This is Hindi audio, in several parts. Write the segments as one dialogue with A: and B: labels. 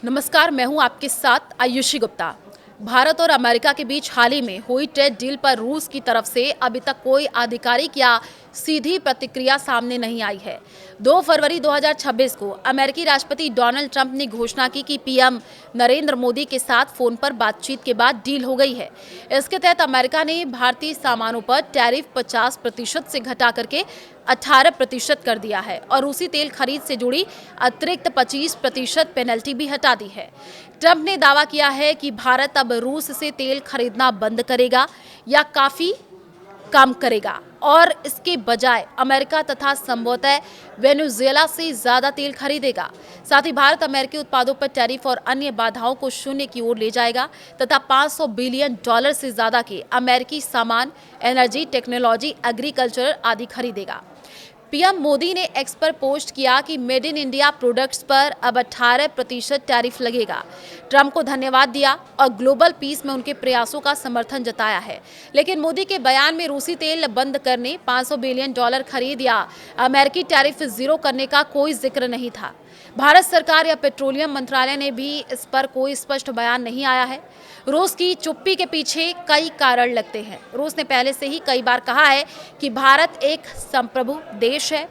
A: नमस्कार, मैं हूं आपके साथ आयुषी गुप्ता। भारत और अमेरिका के बीच हाल ही में हुई ट्रेड डील पर रूस की तरफ से अभी तक कोई आधिकारिक या सीधी प्रतिक्रिया सामने नहीं आई है। 2 फरवरी 2026 को अमेरिकी राष्ट्रपति डोनाल्ड ट्रंप ने घोषणा की कि पीएम नरेंद्र मोदी के साथ फोन पर बातचीत के बाद डील हो गई है। इसके तहत अमेरिका ने भारतीय सामानों पर टैरिफ 50% से घटा करके 18% कर दिया है और रूसी तेल खरीद से जुड़ी अतिरिक्त 25% पेनल्टी भी हटा दी है। ट्रंप ने दावा किया है कि भारत अब रूस से तेल खरीदना बंद करेगा या काफी कम करेगा और इसके बजाय अमेरिका तथा संभवतः वेनेजुएला से ज्यादा तेल खरीदेगा। साथ ही भारत अमेरिकी उत्पादों पर टैरिफ और अन्य बाधाओं को शून्य की ओर ले जाएगा तथा $500 बिलियन से ज्यादा के अमेरिकी सामान, एनर्जी, टेक्नोलॉजी, एग्रीकल्चर आदि खरीदेगा। पीएम मोदी ने एक्स पर पोस्ट किया कि मेड इन इंडिया प्रोडक्ट्स पर अब 18% टैरिफ लगेगा। ट्रंप को धन्यवाद दिया और ग्लोबल पीस में उनके प्रयासों का समर्थन जताया है। लेकिन मोदी के बयान में रूसी तेल बंद करने, $500 बिलियन खरीद या अमेरिकी टैरिफ जीरो करने का कोई जिक्र नहीं था। भारत सरकार या पेट्रोलियम मंत्रालय ने भी इस पर कोई स्पष्ट बयान नहीं आया है। रूस की चुप्पी के पीछे कई कारण लगते हैं। रूस ने पहले से ही कई बार कहा है कि भारत एक संप्रभु देश है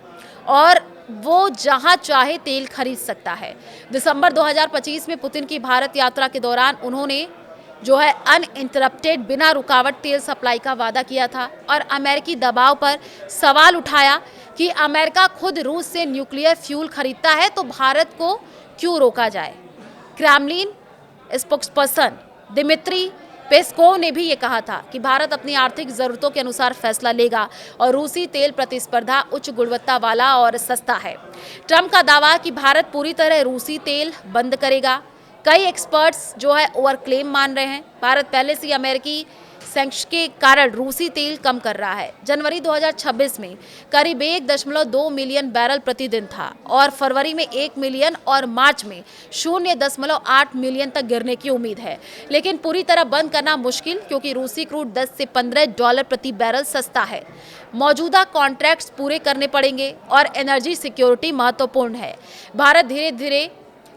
A: और वो जहां चाहे तेल खरीद सकता है। दिसंबर 2025 में पुतिन की भारत यात्रा के दौरान उन्होंने अनइंटरप्टेड बिना रुकावट तेल सप्लाई का वादा किया था और अमेरिकी दबाव पर सवाल उठाया कि अमेरिका खुद रूस से न्यूक्लियर फ्यूल खरीदता है तो भारत को क्यों रोका जाए। क्रेमलिन स्पोक्सपर्सन दिमित्री पेस्कोव ने भी ये कहा था कि भारत अपनी आर्थिक जरूरतों के अनुसार फैसला लेगा और रूसी तेल प्रतिस्पर्धा उच्च गुणवत्ता वाला और सस्ता है। ट्रंप का दावा कि भारत पूरी तरह रूसी तेल बंद करेगा, कई एक्सपर्ट्स ओवर क्लेम मान रहे हैं। भारत पहले से अमेरिकी सैंक्शन के कारण रूसी तेल कम कर रहा है। जनवरी 2026 में करीब 1.2 मिलियन बैरल प्रतिदिन था और फरवरी में 1 मिलियन और मार्च में 0.8 मिलियन तक गिरने की उम्मीद है। लेकिन पूरी तरह बंद करना मुश्किल, क्योंकि रूसी क्रूड $10 से $15 प्रति बैरल सस्ता है। मौजूदा कॉन्ट्रैक्ट्स पूरे करने पड़ेंगे और एनर्जी सिक्योरिटी महत्वपूर्ण है। भारत धीरे धीरे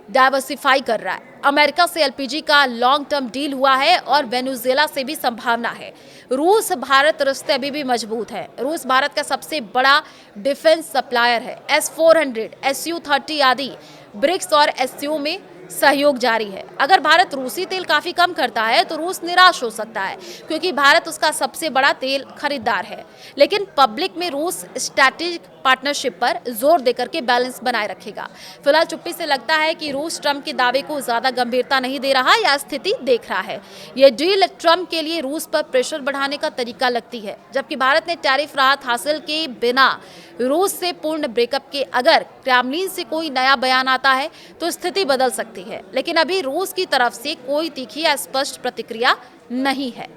A: डाइवर्सिफाई कर रहा है। अमेरिका से एलपीजी का लॉन्ग टर्म डील हुआ है और वेनेजुएला से भी संभावना है। रूस भारत रिश्ते अभी भी मजबूत है। रूस भारत का सबसे बड़ा डिफेंस सप्लायर है। S-400, Su-30 आदि ब्रिक्स और एससीओ में सहयोग जारी है। अगर भारत रूसी तेल काफी कम करता है तो रूस निराश हो सकता है, क्योंकि भारत उसका सबसे बड़ा तेल खरीदार है। लेकिन पब्लिक में रूस स्ट्रैटेजिक पार्टनरशिप पर जोर देकर के बैलेंस बनाए रखेगा। फिलहाल चुप्पी से लगता है कि रूस ट्रंप के दावे को ज्यादा गंभीरता नहीं दे रहा या स्थिति देख रहा है। यह डील ट्रंप के लिए रूस पर प्रेशर बढ़ाने का तरीका लगती है, जबकि भारत ने टैरिफ राहत हासिल के बिना रूस से पूर्ण ब्रेकअप के अगर क्रेमलिन से कोई नया बयान आता है तो स्थिति बदल सकती है। लेकिन अभी रूस की तरफ से कोई तीखी या स्पष्ट प्रतिक्रिया नहीं है।